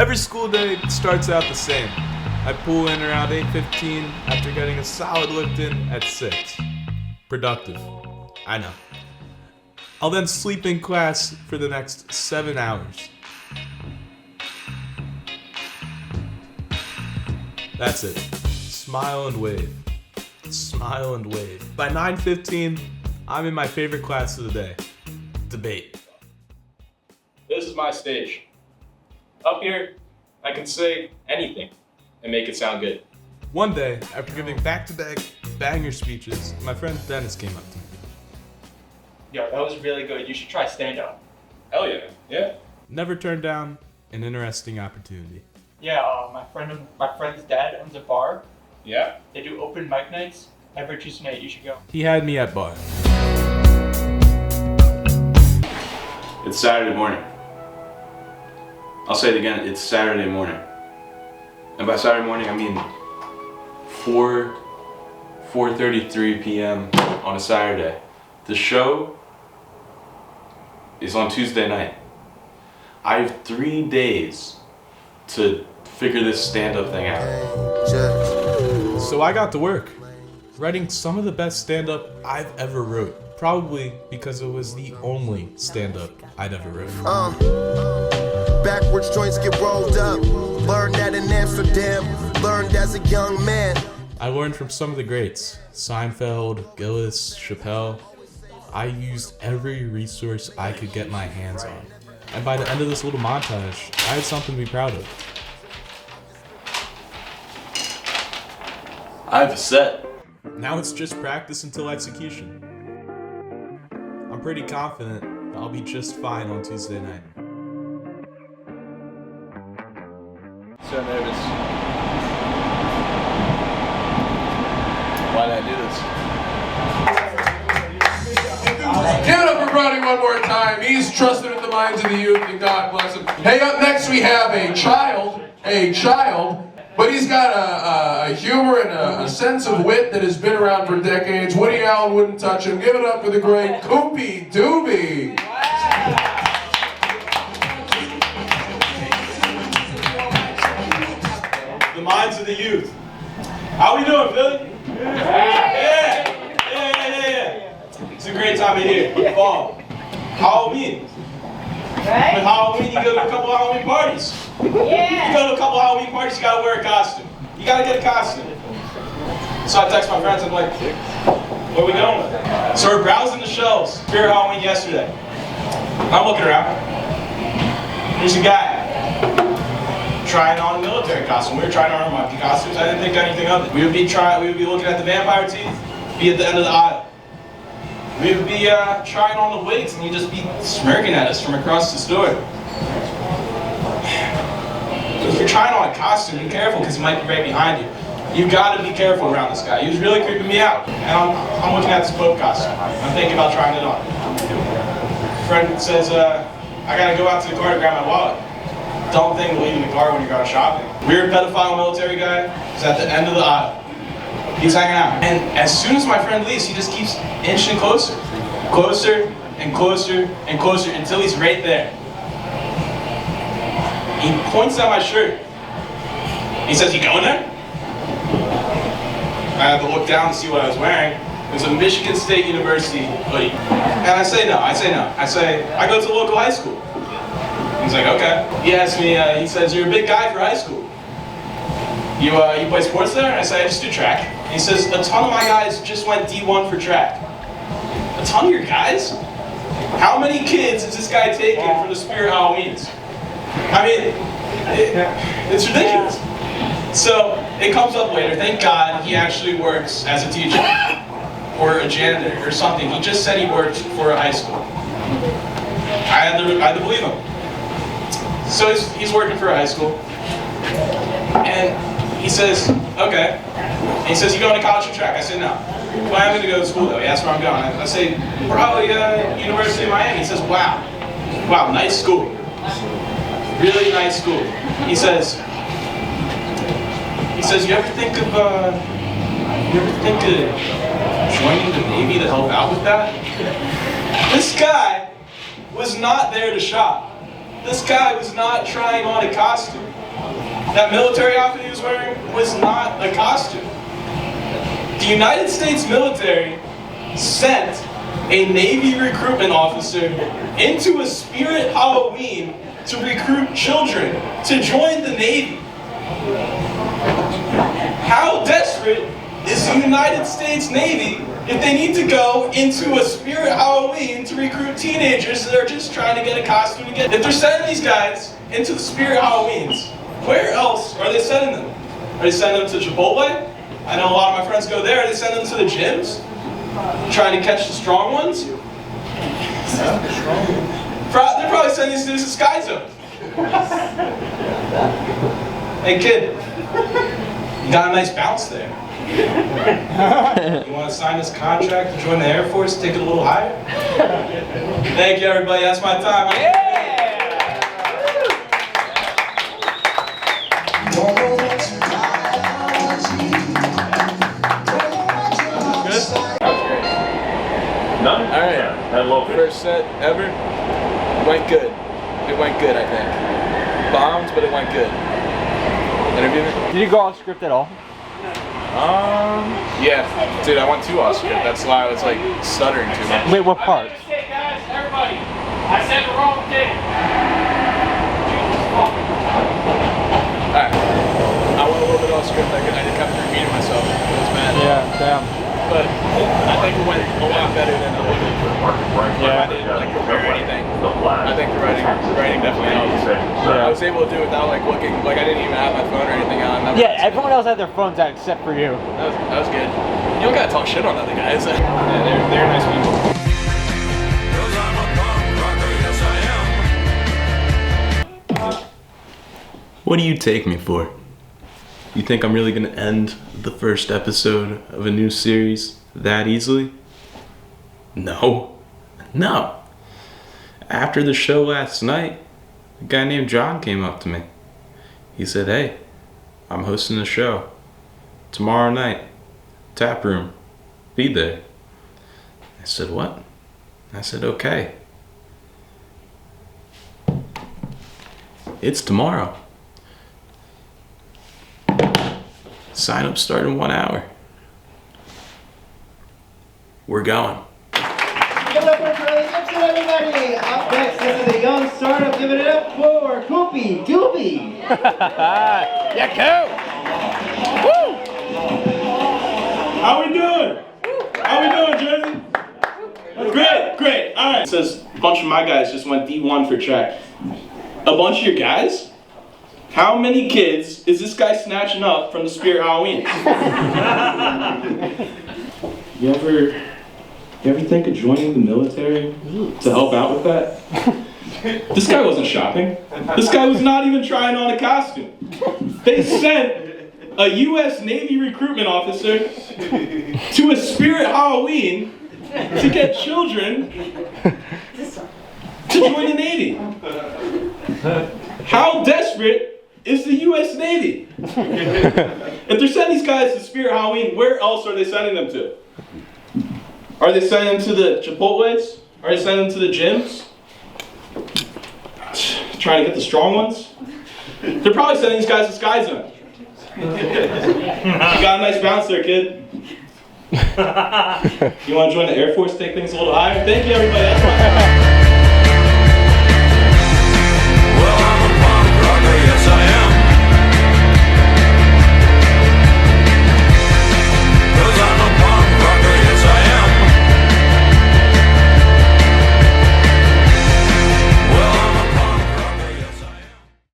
Every school day starts out the same. I pull in around 8:15 after getting a solid lift in at 6. Productive. I know. I'll then sleep in class for the next 7 hours. That's it. Smile and wave. Smile and wave. By 9:15, I'm in my favorite class of the day. Debate. This is my stage. Up here, I can say anything and make it sound good. One day, after giving back-to-back banger speeches, my friend Dennis came up to me. Yo, that was really good. You should try stand-up. Hell yeah. Yeah. Never turned down an interesting opportunity. Yeah, my friend's dad owns a bar. Yeah? They do open mic nights every Tuesday night. You should go. He had me at bar. It's Saturday morning. I'll say it again, it's Saturday morning. And by Saturday morning, I mean 4:33 p.m. on a Saturday. The show is on Tuesday night. I have 3 days to figure this stand-up thing out. So I got to work, writing some of the best stand-up I've ever wrote. Probably because it was the only stand-up I'd ever wrote. Backwards joints get rolled up. Learned that in Amsterdam. Learned as a young man. I learned from some of the greats. Seinfeld, Gillis, Chappelle. I used every resource I could get my hands on. And by the end of this little montage, I had something to be proud of. I have a set. Now it's just practice until execution. I'm pretty confident that I'll be just fine on Tuesday night. So nervous. Why did I do this? Give it up for Brody one more time. He's trusted in the minds of the youth, and God bless him. Hey, up next we have a child, but he's got a humor and a sense of wit that has been around for decades. Woody Allen wouldn't touch him. Give it up for the great Coopey, Dubey. The minds of the youth. How we doing, Philly? Yeah. It's a great time of year. Fall. Halloween. Right? With Halloween, you go to a couple of Halloween parties. You go to a couple of Halloween parties, you gotta wear a costume. You gotta get a costume. So I text my friends, I'm like, where are we going with it? So we're browsing the shelves. Spirit Halloween yesterday. I'm looking around. There's a guy trying on a military costume. We were trying on our monkey costumes. I didn't think anything of it. We would be looking at the vampire teeth, be at the end of the aisle. We would be trying on the wigs, and you'd just be smirking at us from across the store. If you're trying on a costume, be careful, because he might be right behind you. You gotta be careful around this guy. He was really creeping me out. And I'm looking at this Pope costume. I'm thinking about trying it on. A friend says, I gotta go out to the car to grab my wallet. Don't think of leaving the car when you're going shopping. Weird pedophile military guy is at the end of the aisle. He's hanging out. And as soon as my friend leaves, he just keeps inching closer. Closer and closer and closer until he's right there. He points at my shirt. He says, "You going there?" I had to look down to see what I was wearing. It was a Michigan State University hoodie. And I say no. I go to the local high school. He's like, okay. He asked me, he says, "You're a big guy for high school. You play sports there?" And I say, "I just do track." And he says, "A ton of my guys just went D1 for track." A ton of your guys? How many kids is this guy taking for the Spirit Halloweens? I mean, it's ridiculous. So it comes up later. Thank God he actually works as a teacher or a janitor or something. He just said he worked for a high school. I had to believe him. So he's working for a high school. And he says, okay. And he says, "You going to college for track?" I said, "No." "Well, I'm going to go to school though." He asked where I'm going. I say, "Probably University of Miami." He says, wow, nice school. Really nice school. He says, "You ever think of joining the Navy to help out with that?" This guy was not there to shop. This guy was not trying on a costume. that military outfit he was wearing was not a costume. The United States military sent a Navy recruitment officer into a spirit Halloween to recruit children to join the Navy. How desperate is the United States Navy if they need to go into a spirit Halloween to recruit teenagers that are just trying to get a costume to get? If they're sending these guys into the spirit Halloweens, where else are they sending them? Are they sending them to Chipotle? I know a lot of my friends go there. Are they sending them to the gyms? Trying to catch the strong ones? They're probably sending these dudes to Sky Zone. Hey kid, you got a nice bounce there. You want to sign this contract to join the Air Force, take it a little higher? Thank you everybody, that's my time. None? Alright. First set ever. Went good. It went good, I think. Bombed, but it went good. Interview me? Did you go off script at all? Yeah. Dude, I went too off script. That's why I was like stuttering too much. Wait, what part? Guys, everybody, I said the wrong thing. Alright. I went a little bit off script. I kept repeating myself. It was bad. Yeah, damn. But I think it went a lot better than I would have. Yeah. I didn't like prepare anything. I think the writing definitely helped. Yeah. I was able to do it without like looking, like I didn't even have my phone or anything on. Yeah, everyone else had their phones out except for you. That was good. You don't gotta talk shit on other guys. Yeah, they're nice people. What do you take me for? You think I'm really gonna end the first episode of a new series that easily? No. No. After the show last night, a guy named John came up to me. He said, "Hey, I'm hosting a show tomorrow night, tap room, be there." I said, "What?" I said, "Okay." It's tomorrow. Sign up start in 1 hour. We're going. Give it up for Charlie Gibson, everybody! Up next, this is a young startup. Give it up for Coopey, Dubey! Yeah, go! Woo! How we doing? How we doing, Jersey? Great. All right. It says a bunch of my guys just went D1 for track. A bunch of your guys? How many kids is this guy snatching up from the Spirit Halloween? You ever think of joining the military to help out with that? This guy wasn't shopping. This guy was not even trying on a costume. They sent a U.S. Navy recruitment officer to a Spirit Halloween to get children to join the Navy. How desperate is the U.S. Navy? If they're sending these guys to Spirit Halloween, where else are they sending them to? Are they sending them to the Chipotles? Are they sending them to the gyms? Trying to get the strong ones? They're probably sending these guys to Sky Zone. You got a nice bounce there, kid. You want to join the Air Force, take things a little higher? Thank you, everybody. That's my